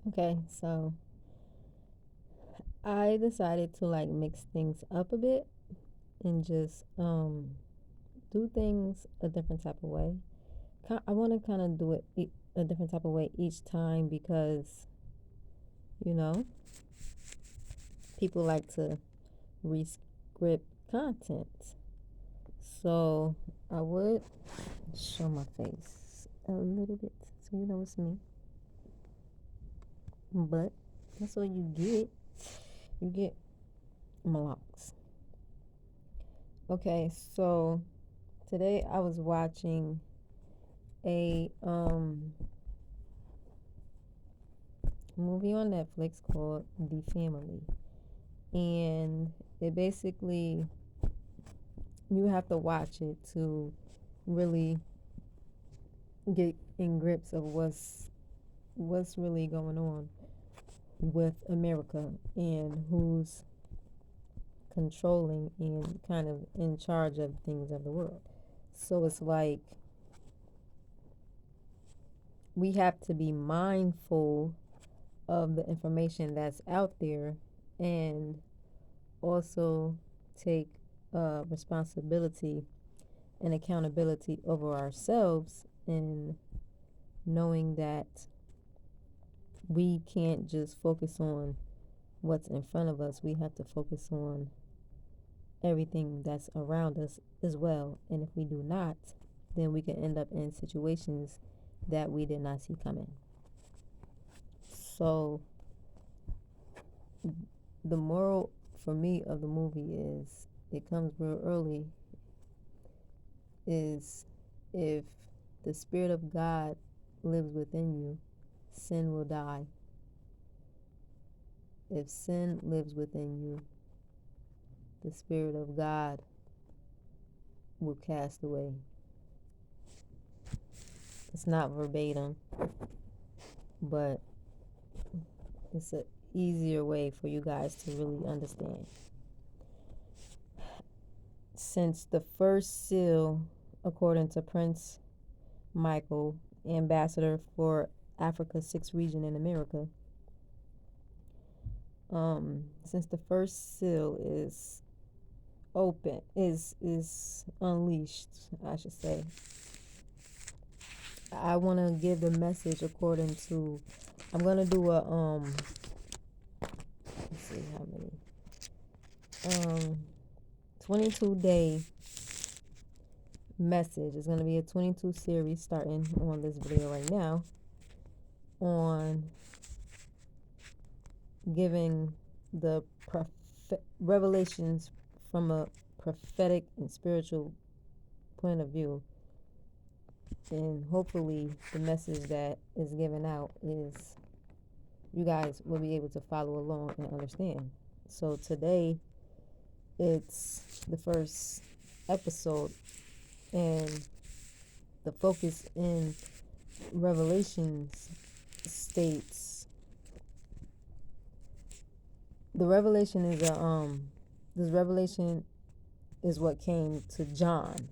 Okay, so I decided to like mix things up a bit and just do things a different type of way. I want to kind of do it a different type of way each time because you know people like to re-script content. So I would show my face a little bit so you know it's me. But that's what you get. You get my locks. Okay, so today I was watching a movie on Netflix called The Family. And it basically you have to watch it to really get in grips of what's really going on with America and who's controlling and kind of in charge of things of the world. So it's like we have to be mindful of the information that's out there and also take responsibility and accountability over ourselves and knowing that we can't just focus on what's in front of us. We have to focus on everything that's around us as well. And if we do not, then we can end up in situations that we did not see coming. So, the moral for me of the movie is it comes real early is if the Spirit of God lives within you, sin will die. If sin lives within you, the Spirit of God will cast away. It's not verbatim, but it's an easier way for you guys to really understand. Since the first seal, according to Prince Michael, ambassador for Africa's 6th region in America, since the first seal is open, is unleashed, I should say, I want to give the message according to, I'm going to do a, let's see how many, 22-day message. It's going to be a 22 series starting on this video right now on giving the revelations from a prophetic and spiritual point of view. And hopefully the message that is given out is you guys will be able to follow along and understand. So today it's the first episode, and the focus in Revelations states the revelation is this revelation is what came to John,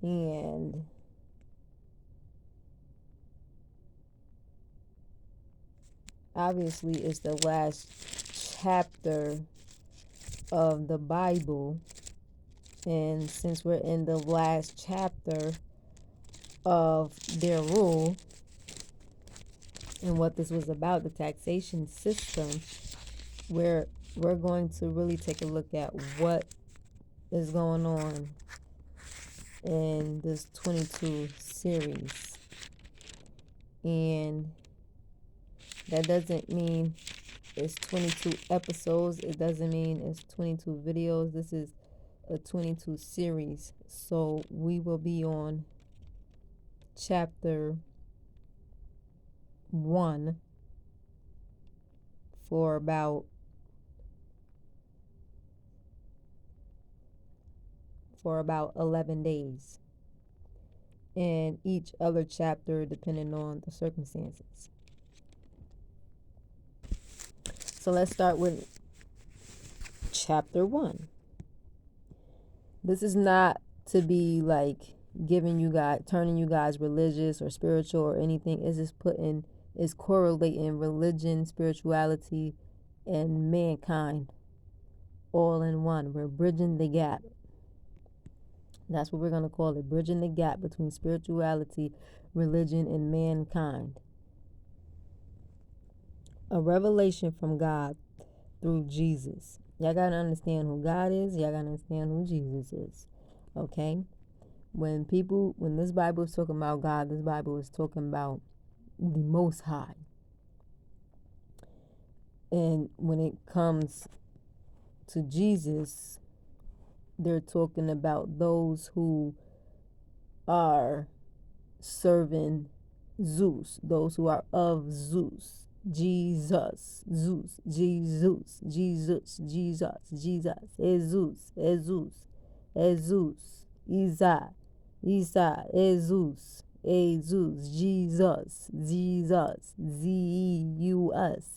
and obviously it's the last chapter of the Bible. And since we're in the last chapter of their rule and what this was about, the taxation system, where we're going to really take a look at what is going on in this 22 series. And that doesn't mean it's 22 episodes. It doesn't mean it's 22 videos. This is a 22 series. So we will be on chapter 1 for about 11 days, and each other chapter depending on the circumstances. So let's start with chapter 1. This is not to be like giving you guys, turning you guys religious or spiritual or anything. It's just putting is correlating religion, spirituality, and mankind all in one. We're bridging the gap. That's what we're going to call it, bridging the gap between spirituality, religion, and mankind. A revelation from God through Jesus. Y'all got to understand who God is. Y'all got to understand who Jesus is. Okay? When this Bible is talking about God, this Bible is talking about the Most High. And when it comes to Jesus, they're talking about those who are serving Zeus, those who are of Zeus. Jesus, Zeus, Jesus, Jesus, Jesus, Jesus, Jesus, Jesus, Jesus, Isa, Isa, Jesus, Jesus, Jesus, Jesus, Zeus.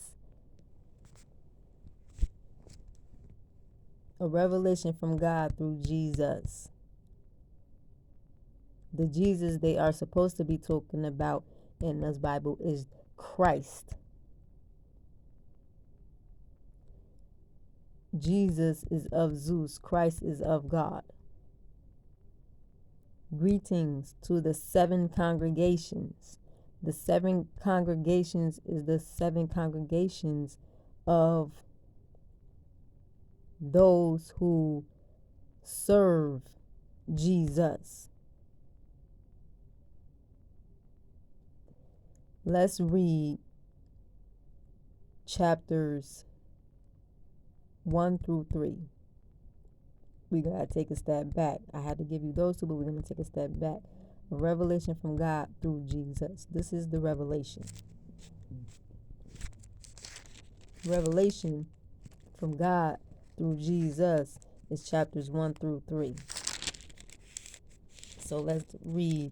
A revelation from God through Jesus. The Jesus they are supposed to be talking about in this Bible is Christ. Jesus is of Zeus. Christ is of God. Greetings to the 7 congregations. The 7 congregations is the 7 congregations of those who serve Jesus. Let's read chapters 1 through 3. We got to take a step back. I had to give you those two, but we're going to take a step back. A revelation from God through Jesus. This is the revelation. Revelation from God through Jesus is chapters 1 through 3. So let's read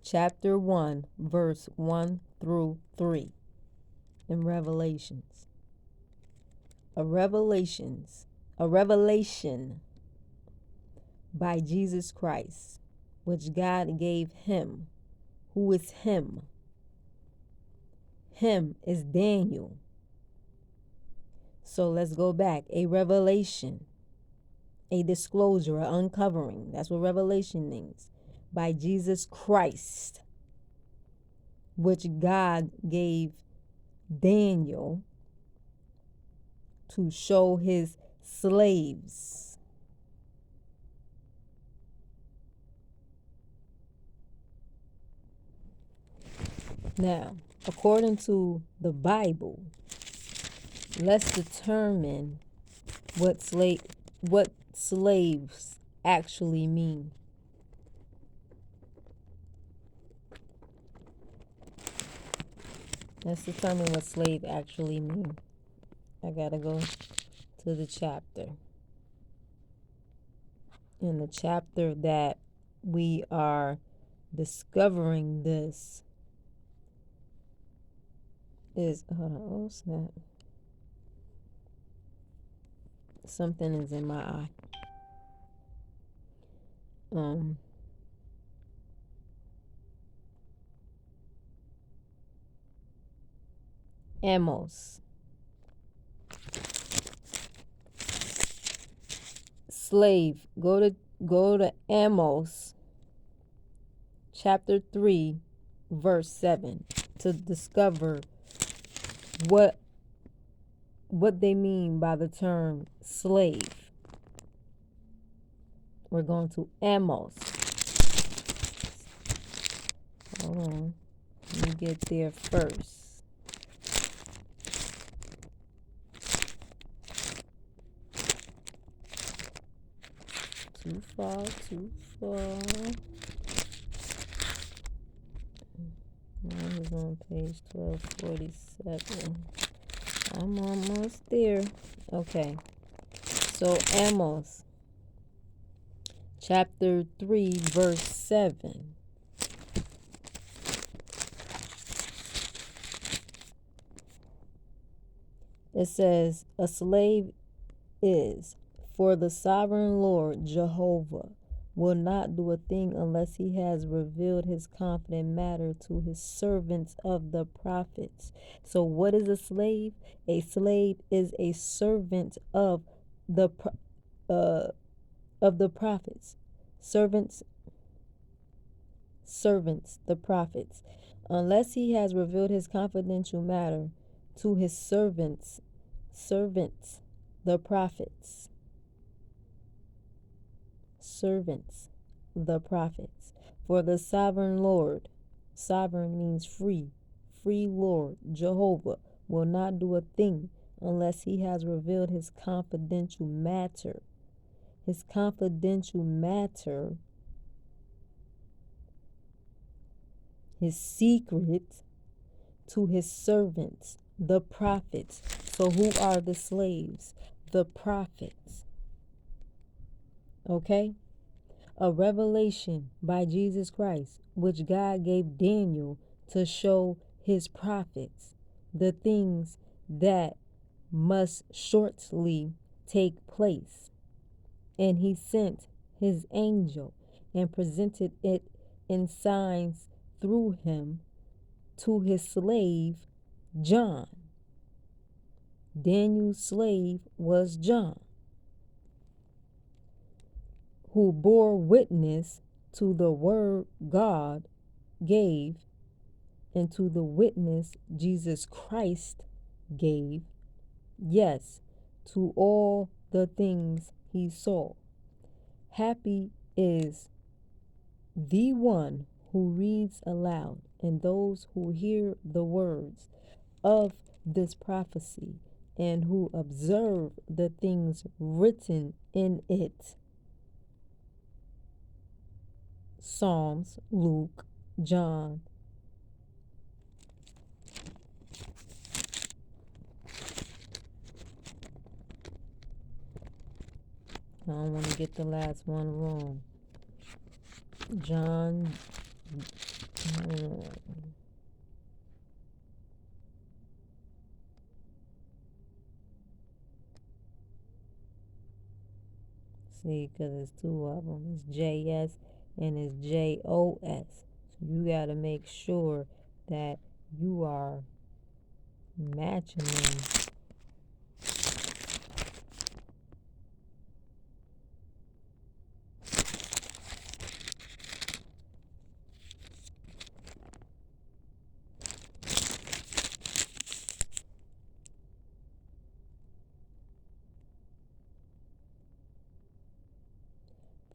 chapter 1, verse 1 through 3 in Revelations. A revelation by Jesus Christ, which God gave him. Who is him? Him is Daniel. So let's go back. A revelation, a disclosure, an uncovering. That's what revelation means. By Jesus Christ, which God gave Daniel to show his slaves. Now, according to the Bible, let's determine what slaves actually mean. Let's determine what slave actually mean. I gotta go to the chapter. In the chapter that we are discovering this is, oh snap. Something is in my eye. Amos. Slave. Go to Amos chapter 3 verse 7 to discover what they mean by the term slave. We're going to Amos. Hold on. Let me get there first. Too far. Mine is on page 1247. I'm almost there. Okay. So Amos chapter 3 verse 7. It says, a slave is for the sovereign Lord Jehovah will not do a thing unless he has revealed his confident matter to his servants of the prophets. So what is a slave? A slave is a servant the uh of the prophets. Servants, the prophets. Unless he has revealed his confidential matter to his servants, the prophets. Servants, the prophets. For the sovereign means free, Lord, Jehovah, will not do a thing unless he has revealed his confidential matter. His confidential matter, his secret, to his servants, the prophets. So who are the slaves? The prophets. Okay? A revelation by Jesus Christ, which God gave Daniel to show his prophets the things that must shortly take place. And he sent his angel and presented it in signs through him to his slave John. Daniel's slave was John, who bore witness to the word God gave and to the witness Jesus Christ gave, yes, to all the things he saw. Happy is the one who reads aloud and those who hear the words of this prophecy and who observe the things written in it. Psalms, Luke, John. I don't want to get the last one wrong. John. See, because it's two of them. It's JS and it's JOS. So you got to make sure that you are matching them.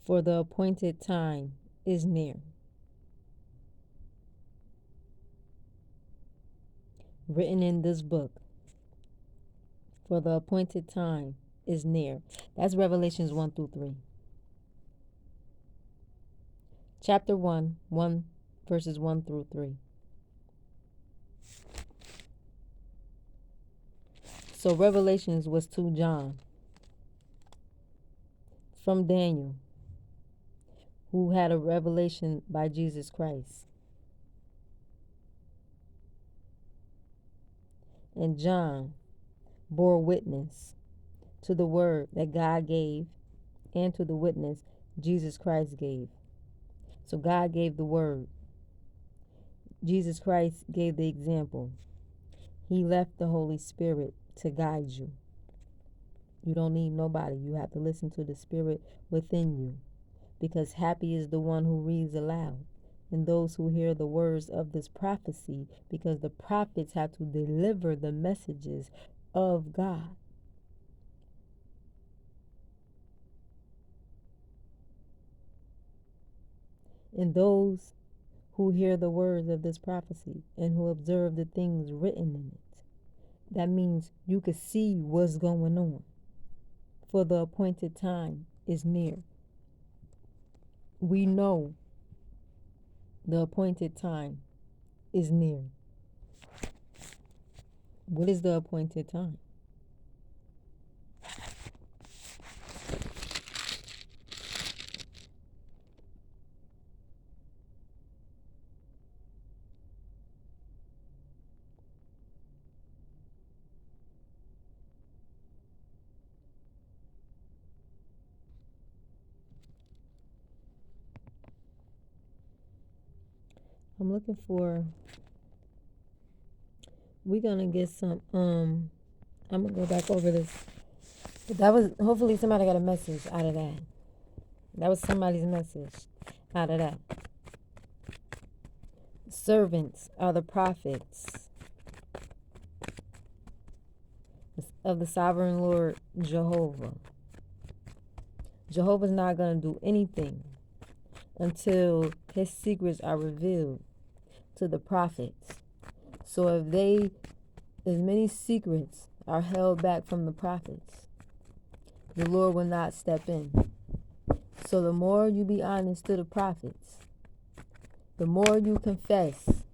For the appointed time is near. Written in this book. For the appointed time is near. That's Revelations 1 through 3. Chapter 1, verses 1 through 3. So Revelations was to John from Daniel, who had a revelation by Jesus Christ. And John bore witness to the word that God gave and to the witness Jesus Christ gave. So God gave the word. Jesus Christ gave the example. He left the Holy Spirit to guide you. You don't need nobody. You have to listen to the Spirit within you. Because happy is the one who reads aloud and those who hear the words of this prophecy, because the prophets have to deliver the messages of God. And those who hear the words of this prophecy and who observe the things written in it. That means you can see what's going on. For the appointed time is near. We know the appointed time is near. What is the appointed time? I'm looking for. We're gonna get some. I'm gonna go back over this. But that was hopefully somebody got a message out of that. That was somebody's message out of that. Servants are the prophets of the sovereign Lord Jehovah. Jehovah's not going to do anything until his secrets are revealed to the prophets. So if as many secrets are held back from the prophets, the Lord will not step in. So the more you be honest to the prophets, the more you confess,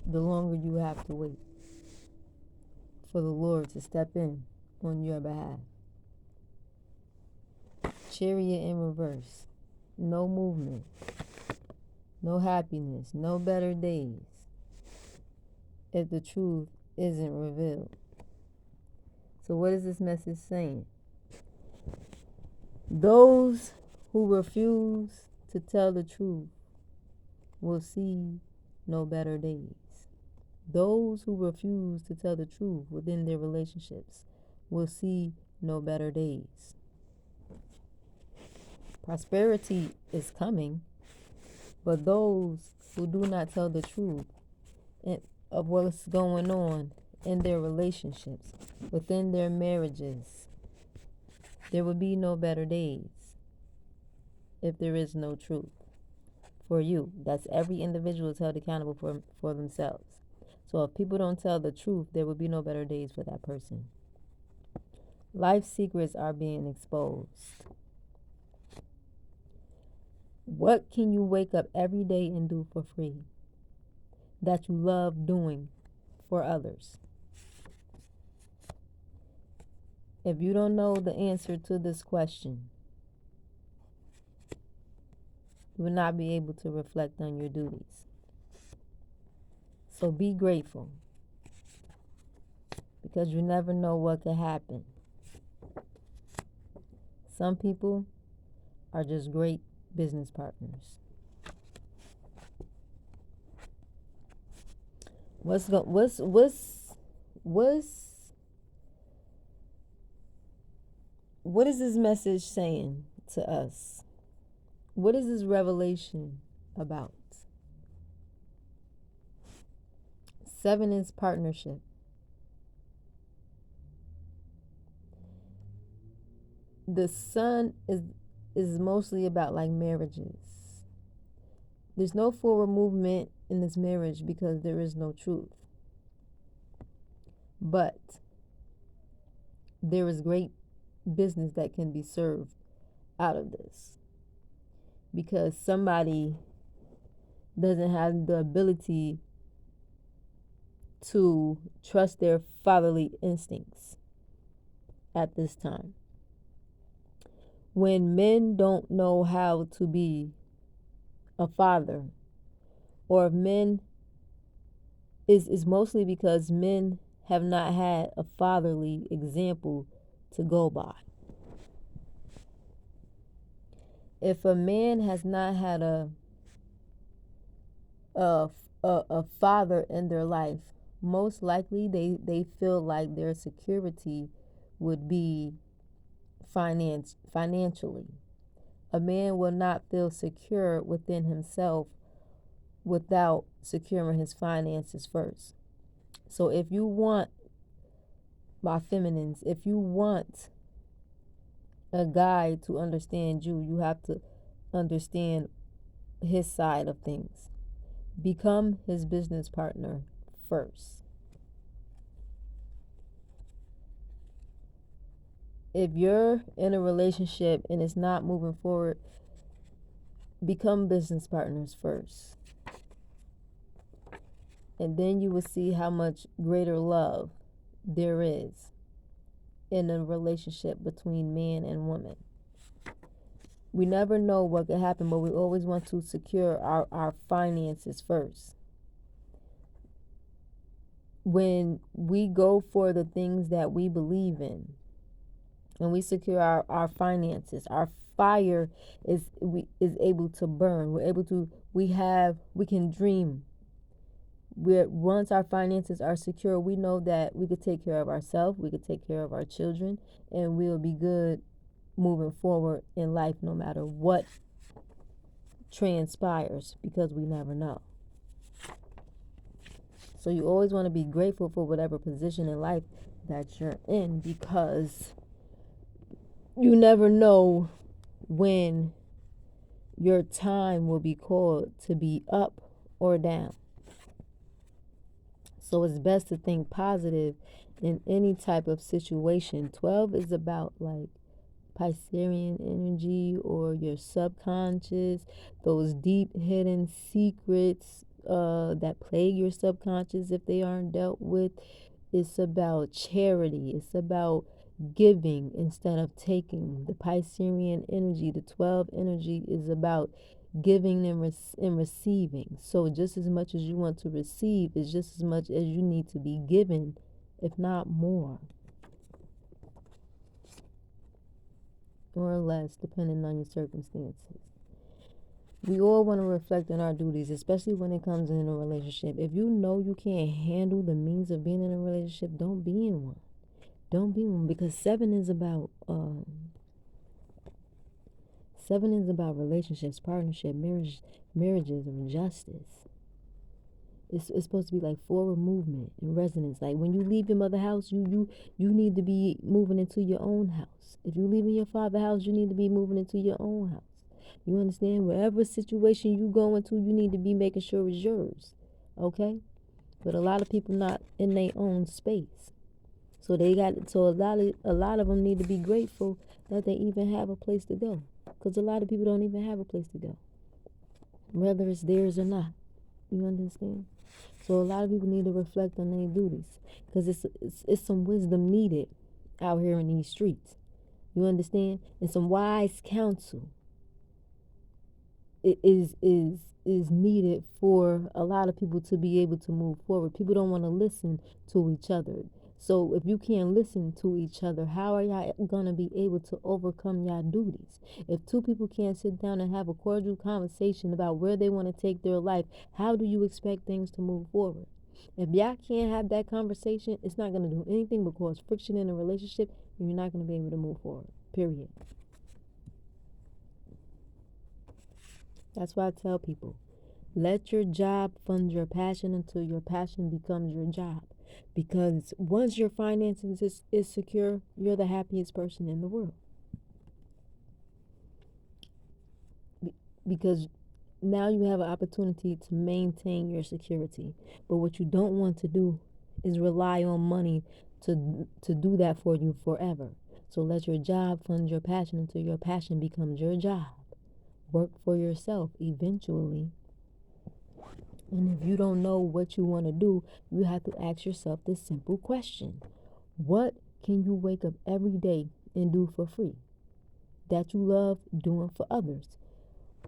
the longer you have to wait for the Lord to step in on your behalf. Chariot in reverse. No movement. No happiness. No better days if the truth isn't revealed. So what is this message saying? Those who refuse to tell the truth will see no better days. Those who refuse to tell the truth within their relationships will see no better days. Prosperity is coming, but those who do not tell the truth of what's going on in their relationships, within their marriages, there will be no better days if there is no truth for you. That's every individual is held accountable for themselves. So if people don't tell the truth, there will be no better days for that person. Life secrets are being exposed. What can you wake up every day and do for free that you love doing for others? If you don't know the answer to this question, you will not be able to reflect on your duties. So be grateful, because you never know what could happen. Some people are just great business partners. What is this message saying to us? What is this revelation about? 7 is partnership. The sun is mostly about like marriages. There's no forward movement in this marriage because there is no truth. But there is great business that can be served out of this, because somebody doesn't have the ability to trust their fatherly instincts at this time. When men don't know how to be a father, or if men is mostly because men have not had a fatherly example to go by. If a man has not had a father in their life, most likely they feel like their security would be financially. A man will not feel secure within himself without securing his finances first. So if you want, my feminines, if you want a guy to understand you, you have to understand his side of things. Become his business partner first. If you're in a relationship and it's not moving forward, become business partners first. And then you will see how much greater love there is in a relationship between man and woman. We never know what could happen, but we always want to secure our finances first. When we go for the things that we believe in, and we secure our finances, our fire is able to burn. We're able to We can dream. Once our finances are secure, we know that we could take care of ourselves, we could take care of our children, and we'll be good moving forward in life no matter what transpires, because we never know. So you always want to be grateful for whatever position in life that you're in, because you never know when your time will be called to be up or down. So it's best to think positive in any type of situation. 12 is about like Piscean energy, or your subconscious, those deep hidden secrets that plague your subconscious if they aren't dealt with. It's about charity. It's about giving instead of taking. The Piscean energy, the 12 energy, is about giving and receiving. So just as much as you want to receive is just as much as you need to be given, if not more or less, depending on your circumstances. We all want to reflect on our duties, especially when it comes in a relationship. If you know you can't handle the means of being in a relationship, don't be in one. Don't be in one, because seven is about relationships, partnership, marriages, and justice. It's supposed to be like forward movement and resonance. Like when you leave your mother's house, you need to be moving into your own house. If you leave in your father's house, you need to be moving into your own house. You understand? Whatever situation you go into, you need to be making sure it's yours. Okay? But a lot of people not in their own space. So a lot of them need to be grateful that they even have a place to go. Because a lot of people don't even have a place to go, whether it's theirs or not. You understand? So a lot of people need to reflect on their duties, because it's some wisdom needed out here in these streets. You understand? And some wise counsel is needed for a lot of people to be able to move forward. People don't want to listen to each other. So if you can't listen to each other, how are y'all gonna be able to overcome y'all duties? If two people can't sit down and have a cordial conversation about where they want to take their life, how do you expect things to move forward? If y'all can't have that conversation, it's not gonna do anything but cause friction in a relationship, and you're not gonna be able to move forward. Period. That's why I tell people, let your job fund your passion until your passion becomes your job. Because once your finances is secure, you're the happiest person in the world. Because now you have an opportunity to maintain your security. But what you don't want to do is rely on money to do that for you forever. So let your job fund your passion until your passion becomes your job. Work for yourself eventually. And if you don't know what you want to do, you have to ask yourself this simple question: what can you wake up every day and do for free that you love doing for others?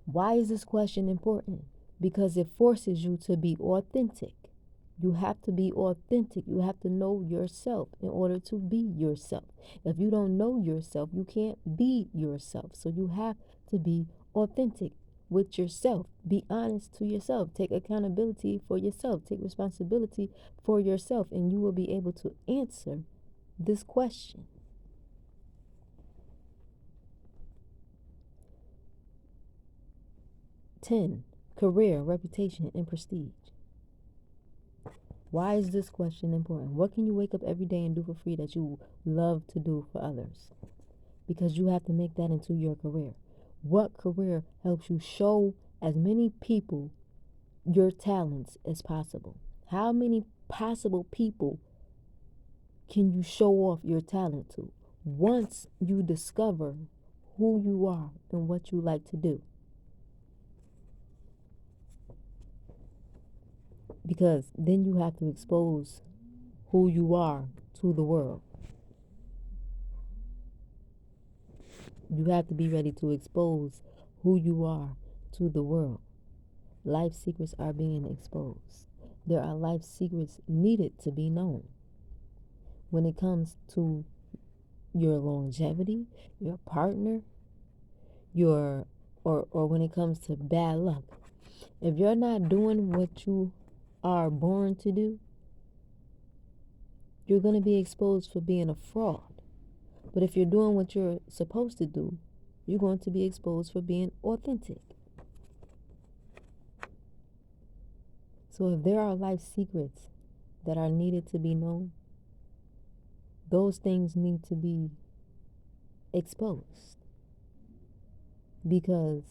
Why is this question important? Because it forces you to be authentic. You have to be authentic. You have to know yourself in order to be yourself. If you don't know yourself, you can't be yourself. So you have to be authentic with yourself. Be honest to yourself. Take accountability for yourself. Take responsibility for yourself, and you will be able to answer this question. 10. Career, reputation, and prestige. Why is this question important? What can you wake up every day and do for free that you love to do for others? Because you have to make that into your career. What career helps you show as many people your talents as possible? How many possible people can you show off your talent to once you discover who you are and what you like to do? Because then you have to expose who you are to the world. You have to be ready to expose who you are to the world. Life secrets are being exposed. There are life secrets needed to be known when it comes to your longevity, your partner, or when it comes to bad luck. If you're not doing what you are born to do, you're going to be exposed for being a fraud. But if you're doing what you're supposed to do, you're going to be exposed for being authentic. So if there are life secrets that are needed to be known, those things need to be exposed. Because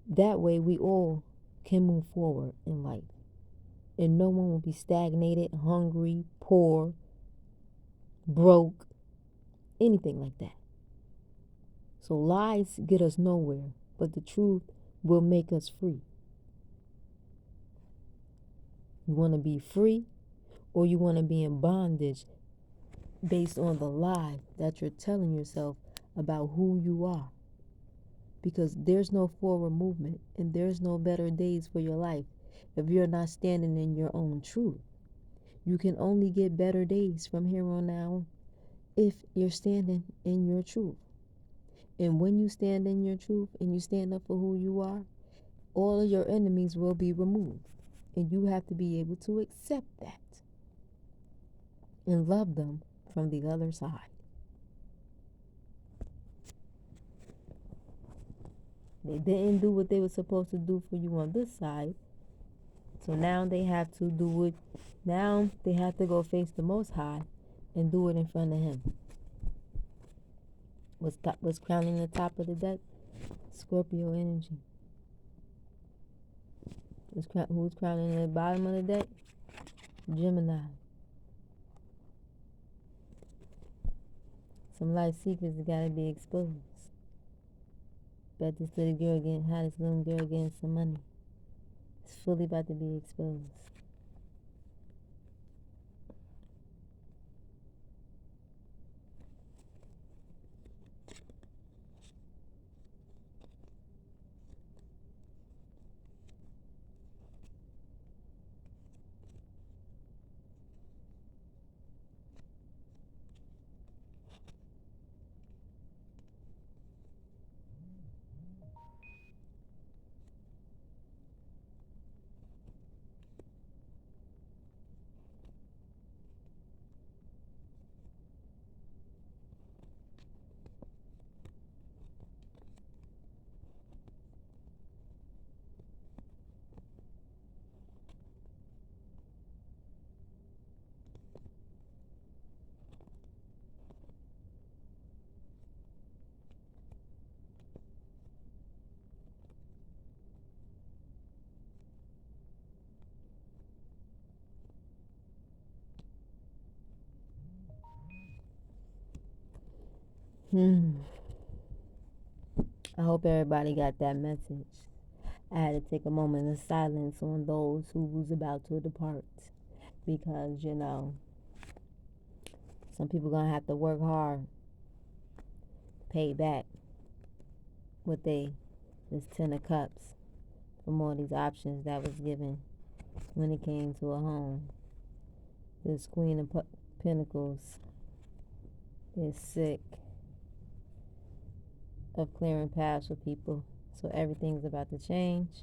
that way we all can move forward in life. And no one will be stagnated, hungry, poor, broke, anything like that. So lies get us nowhere, but the truth will make us free. You want to be free, or you want to be in bondage based on the lie that you're telling yourself about who you are. Because there's no forward movement and there's no better days for your life if you're not standing in your own truth. You can only get better days from here on out if you're standing in your truth. And when you stand in your truth and you stand up for who you are, all of your enemies will be removed. And you have to be able to accept that and love them from the other side. They didn't do what they were supposed to do for you on this side. So now they have to do it. Now they have to go face the Most High and do it in front of Him. What's crowning the top of the deck? Scorpio energy. Who's crowning the bottom of the deck? Gemini. Some life secrets that gotta be exposed. Bet this little girl getting, how this little girl getting some money. It's fully about to be exposed. I hope everybody got that message. I had to take a moment of silence on those who was about to depart. Because, some people gonna have to work hard to pay back what this 10 of cups from all these options that was given when it came to a home. This Queen of Pentacles is sick of clearing paths for people. So everything's about to change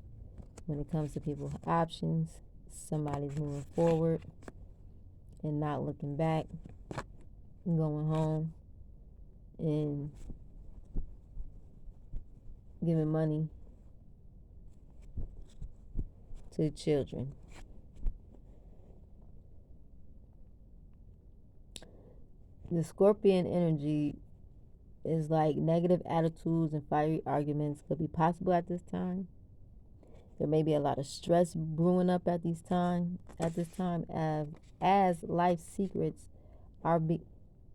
when it comes to people's options. Somebody's moving forward and not looking back, going home and giving money to children. The Scorpion energy is like negative attitudes and fiery arguments could be possible at this time. There may be a lot of stress brewing up at this time as life secrets are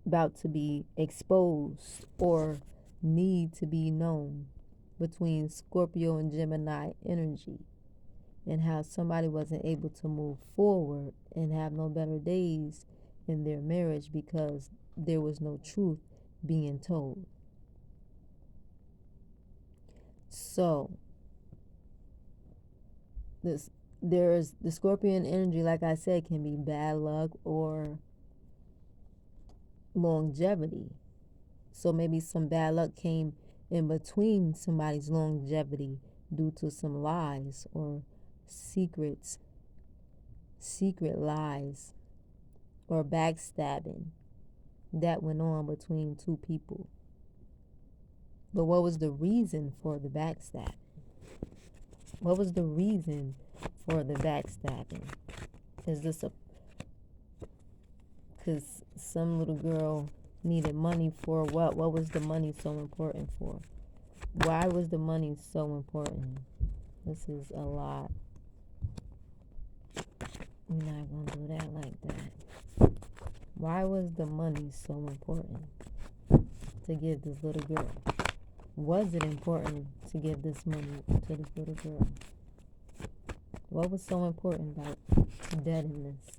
about to be exposed or need to be known between Scorpio and Gemini energy, and how somebody wasn't able to move forward and have no better days in their marriage because there was no truth being told. So there's the Scorpion energy, like I said, can be bad luck or longevity. So maybe some bad luck came in between somebody's longevity due to some lies or secret lies or backstabbing that went on between two people. But what was the reason for the backstabbing? What was the reason for the backstabbing? Is this because some little girl needed money for what? What was the money so important for? Why was the money so important? This is a lot. We're not going to do that like that. Why was the money so important to give this little girl? Was it important to give this money to this little girl? What was so important about deading this?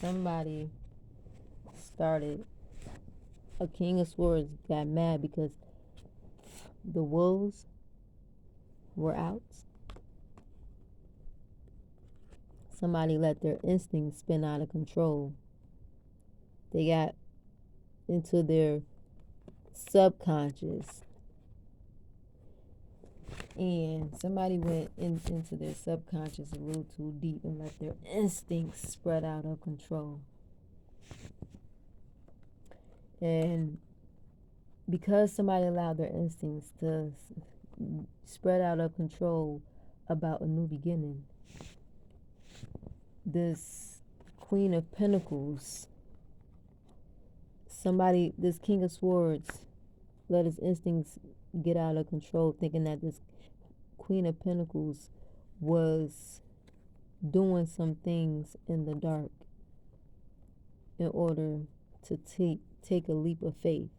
Somebody started, a king of swords got mad because the wolves were out. Somebody let their instincts spin out of control. They got into their subconscious. And somebody went into their subconscious a little too deep and let their instincts spread out of control. And because somebody allowed their instincts to spread out of control about a new beginning, this Queen of Pentacles, this King of Swords let his instincts get out of control, thinking that this Queen of Pentacles was doing some things in the dark in order to take a leap of faith.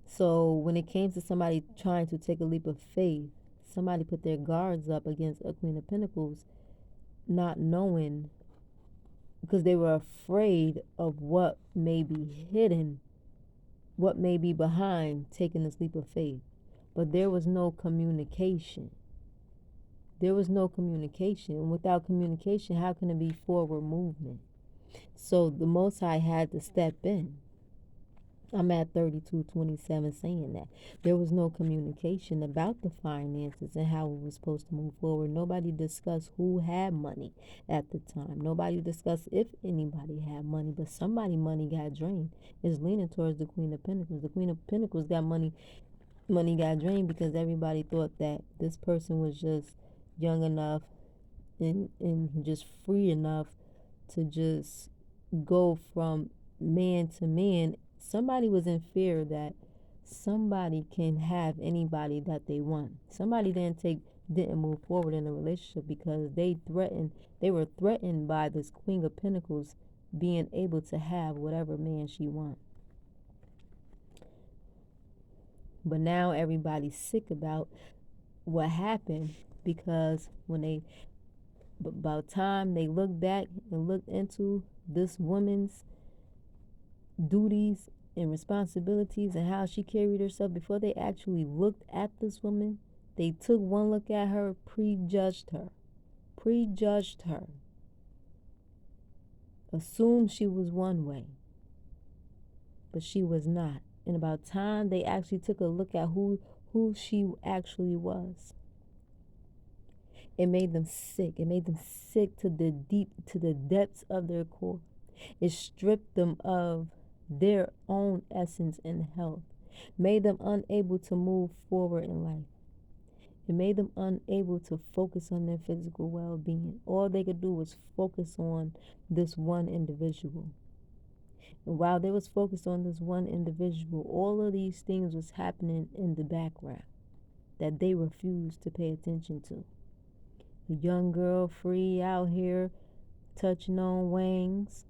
So when it came to somebody trying to take a leap of faith, somebody put their guards up against a Queen of Pentacles, not knowing, because they were afraid of what may be hidden, what may be behind taking this leap of faith. But there was no communication. There was no communication. And without communication, how can it be forward movement? So the Most High had to step in. I'm at 32:27 saying that. There was no communication about the finances and how we were supposed to move forward. Nobody discussed who had money at the time. Nobody discussed if anybody had money, but somebody money got drained. It's leaning towards the Queen of Pentacles. The Queen of Pentacles got money got drained because everybody thought that this person was just young enough and just free enough to just go from man to man. Somebody was in fear that somebody can have anybody that they want. Somebody didn't move forward in a relationship because they were threatened by this Queen of Pentacles being able to have whatever man she wants. But now everybody's sick about what happened, because about time they look back and look into this woman's duties and responsibilities and how she carried herself, before they actually looked at this woman, they took one look at her, prejudged her, assumed she was one way, but she was not. And about time they actually took a look at who she actually was. It made them sick. It made them sick to the depths of their core. It stripped them of their own essence and health. Made them unable to move forward in life. It made them unable to focus on their physical well-being. All they could do was focus on this one individual. And while they was focused on this one individual, all of these things was happening in the background that they refused to pay attention to. The young girl free out here touching on wings.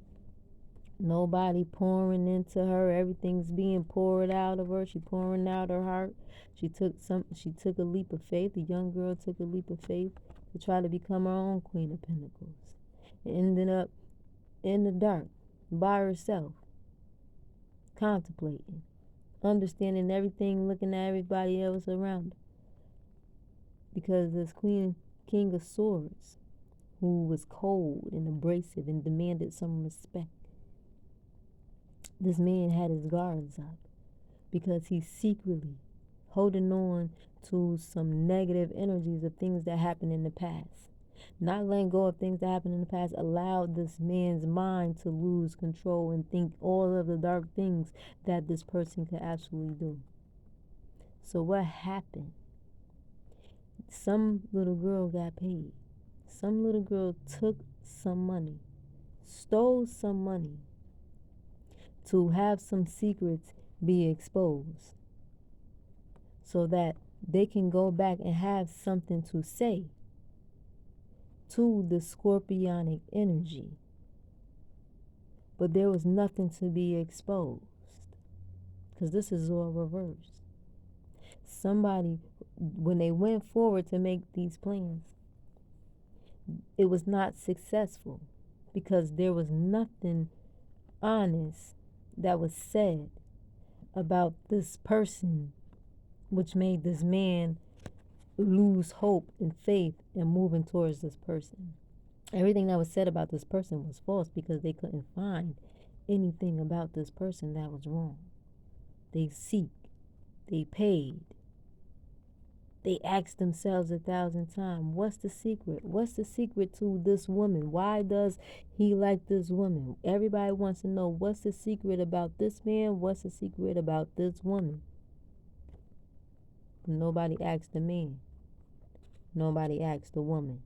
Nobody pouring into her. Everything's being poured out of her. She pouring out her heart. She took a leap of faith. The young girl took a leap of faith to try to become her own Queen of Pentacles. It ended up in the dark by herself, contemplating, understanding everything, looking at everybody else around her. Because this King of Swords, who was cold and abrasive and demanded some respect, This man had his guards up because he's secretly holding on to some negative energies of things that happened in the past. Not letting go of things that happened in the past allowed this man's mind to lose control and think all of the dark things that this person could absolutely do. So what happened? Some little girl got paid. Some little girl took some money, stole some money to have some secrets be exposed so that they can go back and have something to say to the scorpionic energy. But there was nothing to be exposed because this is all reversed. Somebody, when they went forward to make these plans, it was not successful because there was nothing honest that was said about this person, which made this man lose hope and faith in moving towards this person. Everything that was said about this person was false because they couldn't find anything about this person that was wrong. They seek, they paid, they asked themselves 1,000 times, what's the secret? What's the secret to this woman? Why does he like this woman? Everybody wants to know, what's the secret about this man? What's the secret about this woman? But nobody asked the man. Nobody asked the woman.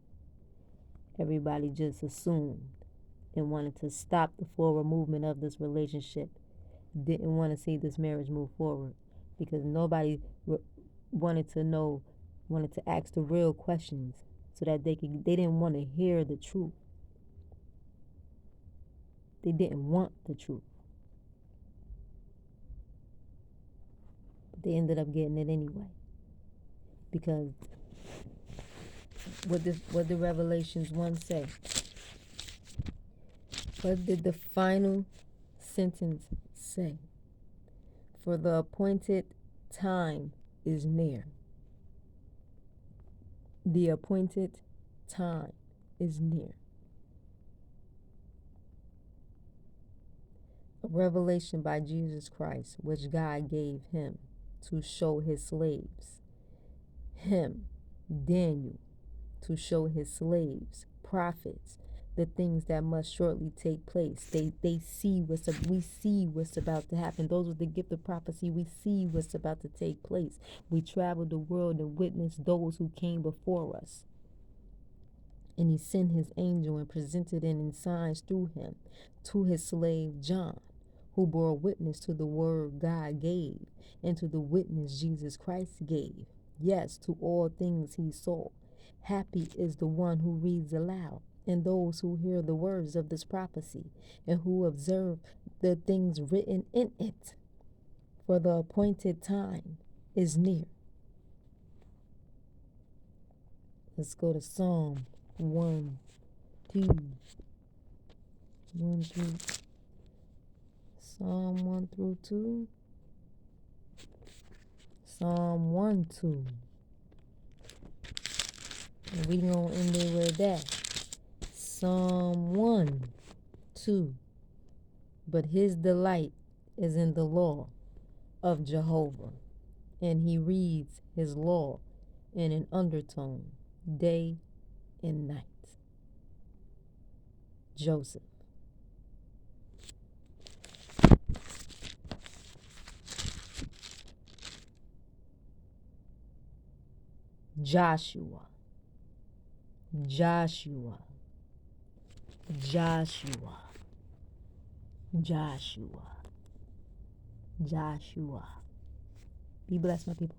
Everybody just assumed and wanted to stop the forward movement of this relationship. Didn't want to see this marriage move forward because nobody wanted to ask the real questions so that they didn't want to hear the truth. They didn't want the truth. But they ended up getting it anyway. Because what did Revelations 1 say? What did the final sentence say? For the appointed time is near. The appointed time is near. A revelation by Jesus Christ, which God gave him to show his slaves. Him, Daniel, to show his slaves, prophets, the things that must shortly take place. We see what's about to happen. Those with the gift of prophecy, we see what's about to take place. We traveled the world and witnessed those who came before us. And he sent his angel and presented it in signs through him to his slave John, who bore witness to the word God gave and to the witness Jesus Christ gave. Yes, to all things he saw. Happy is the one who reads aloud, and those who hear the words of this prophecy, and who observe the things written in it. For the appointed time is near. Let's go to Psalm 1, 2, 1 through Psalm 1 through 2. Psalm 1, 2. And we gonna end it with that. Psalm 1, 2. But his delight is in the law of Jehovah, and he reads his law in an undertone, day and night. Joseph. Joshua. Joshua. Joshua. Joshua. Joshua. Be blessed, my people.